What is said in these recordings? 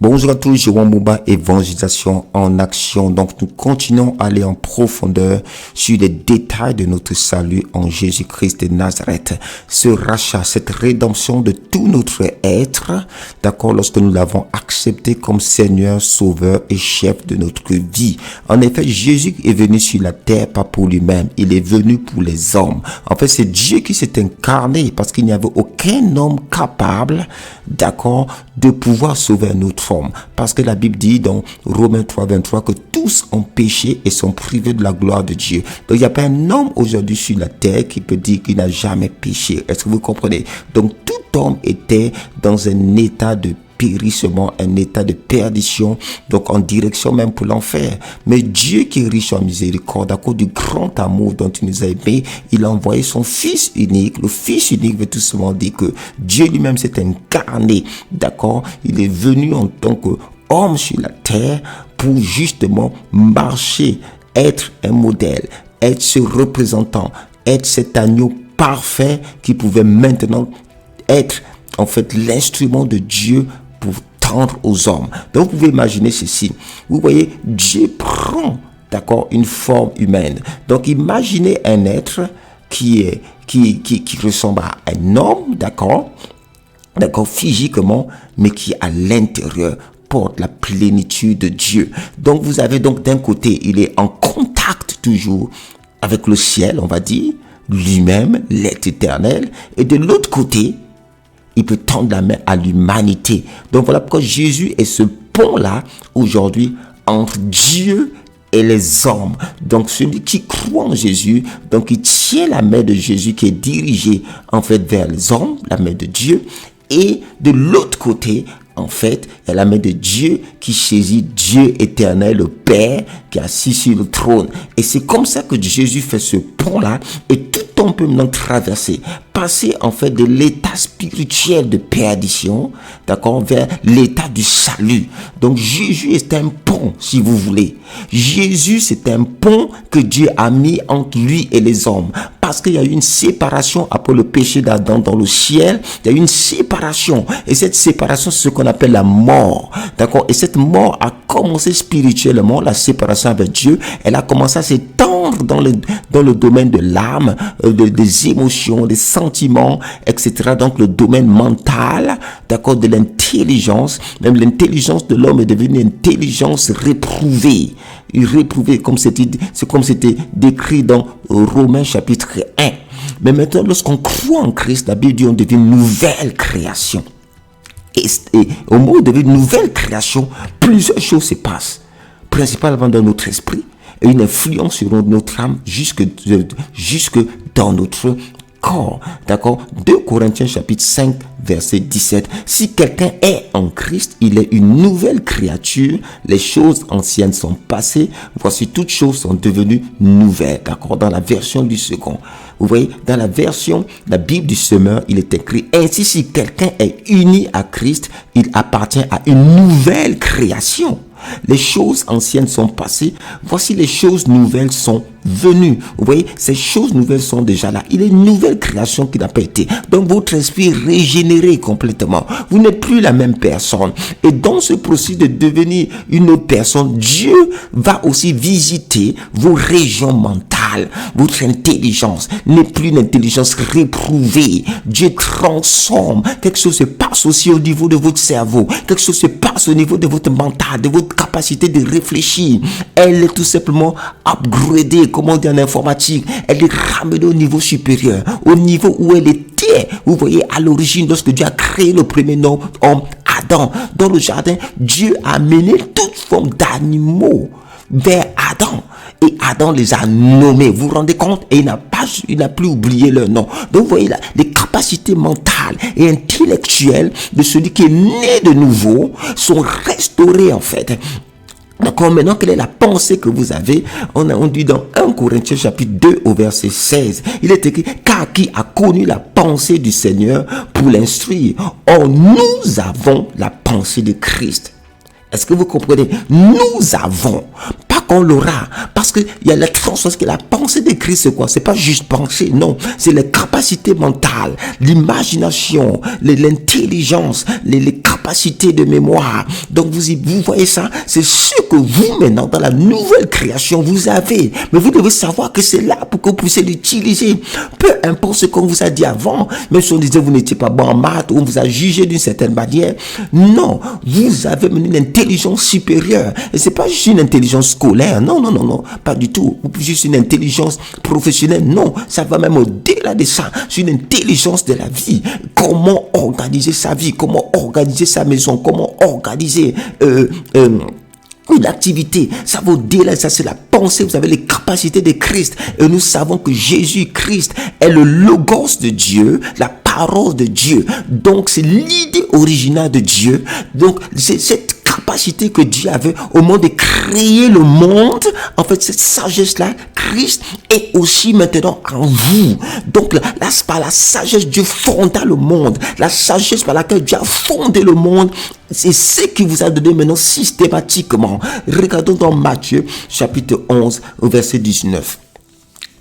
Bonjour à tous, Jérôme Mouba, évangélisation en action. Donc nous continuons à aller en profondeur sur les détails de notre salut en Jésus-Christ de Nazareth. Ce rachat, cette rédemption de tout notre être, d'accord, lorsque nous l'avons accepté comme Seigneur, Sauveur et chef de notre vie. En effet, Jésus est venu sur la terre, pas pour lui-même, il est venu pour les hommes. En fait, c'est Dieu qui s'est incarné parce qu'il n'y avait aucun homme capable, d'accord, de pouvoir sauver un autre homme. Parce que la Bible dit dans Romains 3, 23 que tous ont péché et sont privés de la gloire de Dieu. Donc il n'y a pas un homme aujourd'hui sur la terre qui peut dire qu'il n'a jamais péché. Est-ce que vous comprenez? Donc tout homme était dans un état de périssement, un état de perdition, donc en direction même pour l'enfer. Mais Dieu qui est riche en miséricorde, à cause du grand amour dont il nous a aimés, il a envoyé son Fils unique. Le Fils unique veut tout simplement dire que Dieu lui-même s'est incarné, d'accord? Il est venu en tant qu'homme sur la terre pour justement marcher, être un modèle, être ce représentant, être cet agneau parfait qui pouvait maintenant être en fait l'instrument de Dieu pour tendre aux hommes. Donc vous pouvez imaginer ceci. Vous voyez, Dieu prend, d'accord, une forme humaine. Donc imaginez un être qui ressemble à un homme, d'accord, physiquement, mais qui à l'intérieur porte la plénitude de Dieu. Donc vous avez donc d'un côté, il est en contact toujours avec le ciel, on va dire, lui-même, l'être éternel, et de l'autre côté, il peut tendre la main à l'humanité. Donc voilà pourquoi Jésus est ce pont-là aujourd'hui entre Dieu et les hommes. Donc celui qui croit en Jésus, donc il tient la main de Jésus qui est dirigée en fait vers les hommes, la main de Dieu. Et de l'autre côté, en fait, il y a la main de Dieu qui saisit Dieu éternel, le Père, qui est assis sur le trône. Et c'est comme ça que Jésus fait ce pont-là. Et tout on peut maintenant traverser, passer en fait de l'état spirituel de perdition, d'accord, vers l'état du salut. Donc Jésus est un pont, si vous voulez. Jésus, c'est un pont que Dieu a mis entre lui et les hommes. Parce qu'il y a eu une séparation après le péché d'Adam dans le ciel. Il y a eu une séparation. Et cette séparation, c'est ce qu'on appelle la mort. D'accord? Et cette mort a commencé spirituellement, la séparation avec Dieu. Elle a commencé à s'étendre dans le domaine de l'âme, des émotions, des sentiments, etc. Donc le domaine mental, d'accord, de l'intelligence. Même l'intelligence de l'homme est devenue une intelligence réprouvée. Réprouvé, c'est comme c'était décrit dans Romains chapitre 1. Mais maintenant, lorsqu'on croit en Christ, la Bible dit on devient une nouvelle création. Et au mot de une nouvelle création, plusieurs choses se passent. Principalement dans notre esprit et une influence sur notre âme jusque dans notre corps. D'accord? 2 Corinthiens chapitre 5 verset 17. Si quelqu'un est en Christ, il est une nouvelle créature. Les choses anciennes sont passées. Voici toutes choses sont devenues nouvelles. D'accord? Dans la version du second. Vous voyez, dans la version, la Bible du semeur, il est écrit, ainsi si quelqu'un est uni à Christ, il appartient à une nouvelle création. Les choses anciennes sont passées. Voici les choses nouvelles sont venues. Vous voyez, ces choses nouvelles sont déjà là. Il est une nouvelle création qui n'a pas été. Donc votre esprit est régénéré complètement. Vous n'êtes plus la même personne. Et dans ce processus de devenir une autre personne, Dieu va aussi visiter vos régions mentales. Votre intelligence n'est plus une intelligence réprouvée. Dieu transforme. Quelque chose se passe aussi au niveau de votre cerveau. Quelque chose se passe au niveau de votre mental, de votre capacité de réfléchir. Elle est tout simplement upgradée, comme on dit en informatique. Elle est ramenée au niveau supérieur, au niveau où elle était. Vous voyez, à l'origine, lorsque Dieu a créé le premier homme, Adam, dans le jardin, Dieu a amené toute forme d'animaux vers Adam. Et Adam les a nommés. Vous vous rendez compte? Et il n'a plus oublié leur nom. Donc vous voyez là, les capacités mentales et intellectuelles de celui qui est né de nouveau sont restaurées en fait. D'accord, maintenant quelle est la pensée que vous avez? On dit dans 1 Corinthiens chapitre 2 au verset 16, il est écrit, car qui a connu la pensée du Seigneur pour l'instruire? Or nous avons la pensée de Christ. Est-ce que vous comprenez? Nous avons, pas qu'on l'aura. Parce qu'il y a la transcendance que la pensée de Christ, c'est quoi? C'est pas juste penser, non. C'est les capacités mentales, l'imagination, l'intelligence, les capacités de mémoire. Donc vous voyez ça, c'est ce que vous maintenant dans la nouvelle création vous avez. Mais vous devez savoir que c'est là pour que vous puissiez l'utiliser. Peu importe ce qu'on vous a dit avant, même si on disait vous n'étiez pas bon en maths ou on vous a jugé d'une certaine manière. Non, vous avez une intelligence supérieure. Et c'est pas juste une intelligence scolaire. Non, pas du tout. Ou juste une intelligence professionnelle. Non, ça va même au-delà de ça. C'est une intelligence de la vie. Comment organiser sa vie, comment organiser sa maison, comment organiser une activité. Ça va au-delà, ça c'est la pensée. Vous avez les capacités de Christ. Et nous savons que Jésus-Christ est le logos de Dieu, la parole de Dieu. Donc c'est l'idée originale de Dieu. Donc c'est cette capacité que Dieu avait au moment de créer le monde. En fait, cette sagesse-là, Christ est aussi maintenant en vous. Donc là, c'est par la sagesse Dieu fonda le monde. La sagesse par laquelle Dieu a fondé le monde, c'est ce qui vous a donné maintenant systématiquement. Regardons dans Matthieu chapitre 11 au verset 19.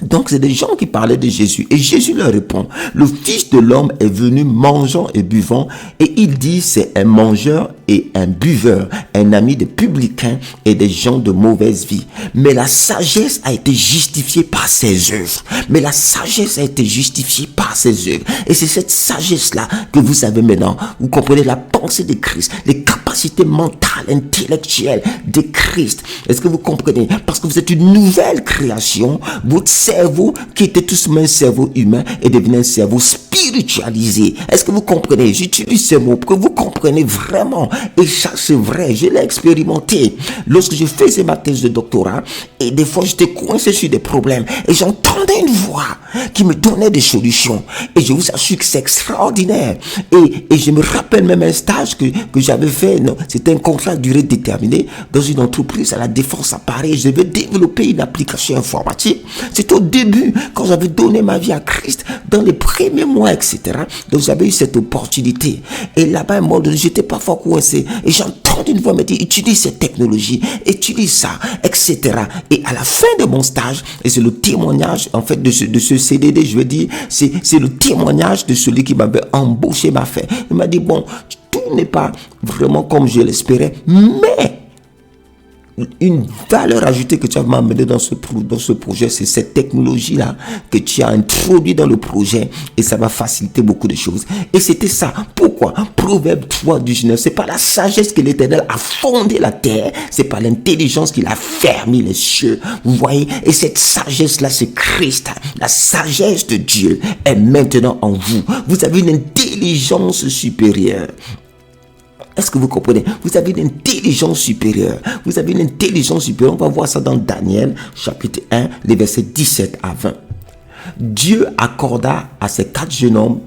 Donc c'est des gens qui parlaient de Jésus et Jésus leur répond: le Fils de l'homme est venu mangeant et buvant, et il dit c'est un mangeur et un buveur, un ami des publicains et des gens de mauvaise vie. Mais la sagesse a été justifiée par ses œuvres. Mais la sagesse a été justifiée par ses œuvres. Et c'est cette sagesse-là que vous avez maintenant. Vous comprenez la pensée de Christ, les capacités mentales, intellectuelles de Christ. Est-ce que vous comprenez? Parce que vous êtes une nouvelle création. Votre cerveau, qui était tout simplement un cerveau humain, est devenu un cerveau spiritualisé. Est-ce que vous comprenez? J'utilise ces mots pour que vous compreniez vraiment. Et ça, c'est vrai, je l'ai expérimenté. Lorsque je faisais ma thèse de doctorat, et des fois, j'étais coincé sur des problèmes, et j'entendais une voix qui me donnait des solutions. Et je vous assure que c'est extraordinaire. Et je me rappelle même un stage que j'avais fait. C'était un contrat à durée déterminée dans une entreprise à la Défense à Paris. Je devais développer une application informatique. C'était au début, quand j'avais donné ma vie à Christ, dans les premiers mois, etc. Donc, j'avais eu cette opportunité. Et là-bas, à un moment donné, j'étais parfois coincé. Et j'entends une voix me dire: utilise cette technologie, utilise ça, etc. Et à la fin de mon stage, et c'est le témoignage, en fait, de ce CDD, je veux dire, c'est le témoignage de celui qui m'avait embauché, m'a fait. Il m'a dit: bon, tout n'est pas vraiment comme je l'espérais, mais une valeur ajoutée que tu as amené dans ce projet, c'est cette technologie-là que tu as introduit dans le projet, et ça va faciliter beaucoup de choses. Et c'était ça. Pourquoi? Proverbe 3:19. C'est pas la sagesse que l'Éternel a fondé la terre, c'est pas l'intelligence qu'il a fermé les cieux. Vous voyez? Et cette sagesse-là, c'est Christ. La sagesse de Dieu est maintenant en vous. Vous avez une intelligence supérieure. Est-ce que vous comprenez? Vous avez une intelligence supérieure. Vous avez une intelligence supérieure. On va voir ça dans Daniel, chapitre 1, les versets 17 à 20. Dieu accorda à ces quatre jeunes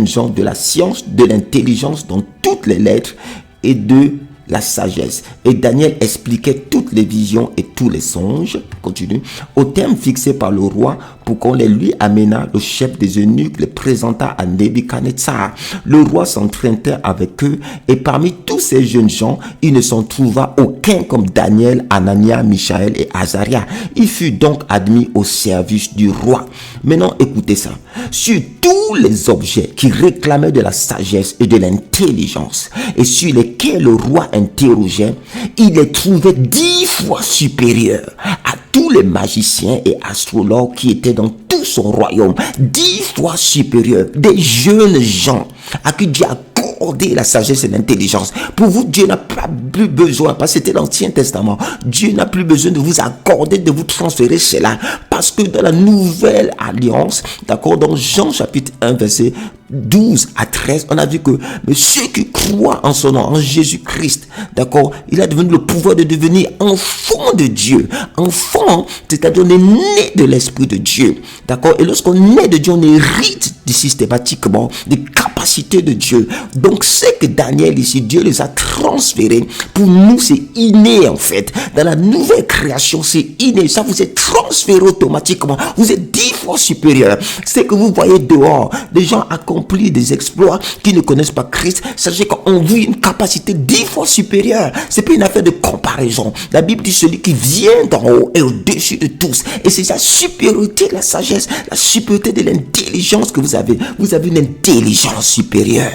gens de la science, de l'intelligence dans toutes les lettres et de la sagesse. Et Daniel expliquait toutes les visions et tous les songes. Continue. Au terme fixé par le roi pour qu'on les lui amena, le chef des eunuques les présenta à Nebuchadnezzar. Le roi s'entraînait avec eux, et parmi tous ces jeunes gens, il ne s'en trouva aucun comme Daniel, Anania, Michaël et Azaria. Il fut donc admis au service du roi. Maintenant, écoutez ça. Sur tous les objets qui réclamaient de la sagesse et de l'intelligence, et sur lesquels le roi interrogeait, il les trouvait 10 fois supérieurs à tous les magiciens et astrologues qui étaient dans tout son royaume. 10 fois supérieurs, des jeunes gens à qui Dieu a accordé la sagesse et l'intelligence. Pour vous, Dieu n'a pas plus besoin, parce que c'était l'Ancien Testament, Dieu n'a plus besoin de vous accorder, de vous transférer cela, parce que dans la nouvelle alliance, d'accord, dans Jean chapitre 1 verset 12 à 13, on a vu que mais ceux qui croient en son nom, en Jésus-Christ, d'accord, il a devenu le pouvoir de devenir enfant de Dieu. Enfant, c'est-à-dire on est né de l'Esprit de Dieu, d'accord. Et lorsqu'on est de Dieu, on hérite systématiquement des capacités capacité de Dieu. Donc, c'est que Daniel ici, Dieu les a transférés. Pour nous, c'est inné en fait. Dans la nouvelle création, c'est inné. Ça vous est transféré automatiquement. Vous êtes 10 fois supérieur. C'est que vous voyez dehors des gens accomplir des exploits qui ne connaissent pas Christ. Sachez qu'on vit une capacité 10 fois supérieure. C'est pas une affaire de comparaison. La Bible dit celui qui vient d'en haut est au-dessus de tous. Et c'est sa supériorité, la sagesse, la supériorité de l'intelligence que vous avez. Vous avez une intelligence supérieure.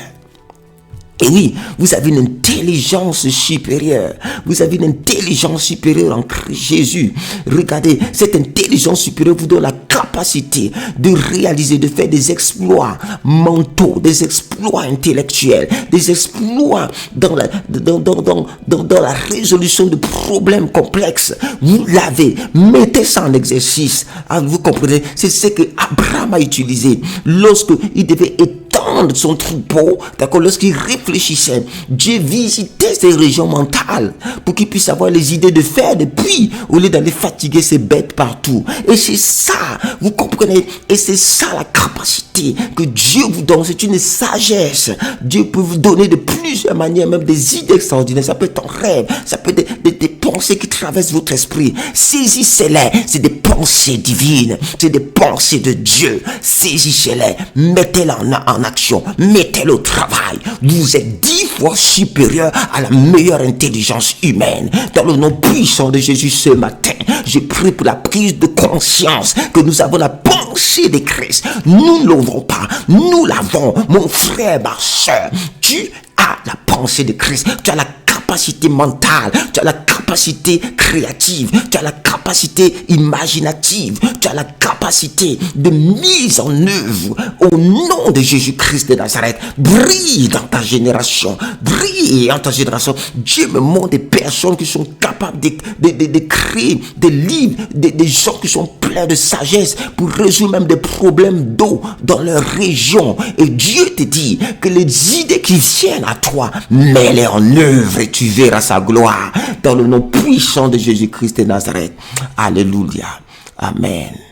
Et oui, vous avez une intelligence supérieure. Vous avez une intelligence supérieure en Christ Jésus. Regardez, cette intelligence supérieure vous donne la capacité de réaliser, de faire des exploits mentaux, des exploits intellectuels, des exploits dans la résolution de problèmes complexes. Vous l'avez. Mettez ça en exercice. Ah, vous comprenez? C'est ce que Abraham a utilisé lorsque il devait étendre son troupeau. D'accord? Lorsqu'il réfléchissait, Dieu visitait ses régions mentales pour qu'il puisse avoir les idées de faire des puits au lieu d'aller fatiguer ses bêtes partout. Et c'est ça, vous comprenez? Et c'est ça la capacité que Dieu vous donne. C'est une sagesse. Dieu peut vous donner de plusieurs manières, même des idées extraordinaires. Ça peut être un rêve, ça peut être des pensées qui traversent votre esprit. Saisissez-les. C'est des pensées divines. C'est des pensées de Dieu. Saisissez-les. Mettez-les en action. Mettez-les au travail. Vous êtes 10 fois supérieur à la meilleure intelligence humaine. Dans le nom puissant de Jésus ce matin, je prie pour la prise de conscience que nous avons la pensée de Christ. Nous ne l'avons pas. Nous l'avons. Mon frère, ma soeur, tu as la pensée de Christ. Tu as la capacité mentale, tu as la capacité créative, tu as la capacité imaginative, tu as la capacité de mise en œuvre au nom de Jésus-Christ de Nazareth. Brille dans ta génération, brille dans ta génération. Dieu me montre des personnes qui sont capables de créer des livres, des gens qui sont pleins de sagesse pour résoudre même des problèmes d'eau dans leur région. Et Dieu te dit que les idées qui viennent à toi, mets-les en œuvre et tu verras sa gloire dans le nom puissant de Jésus-Christ de Nazareth. Alléluia. Amen.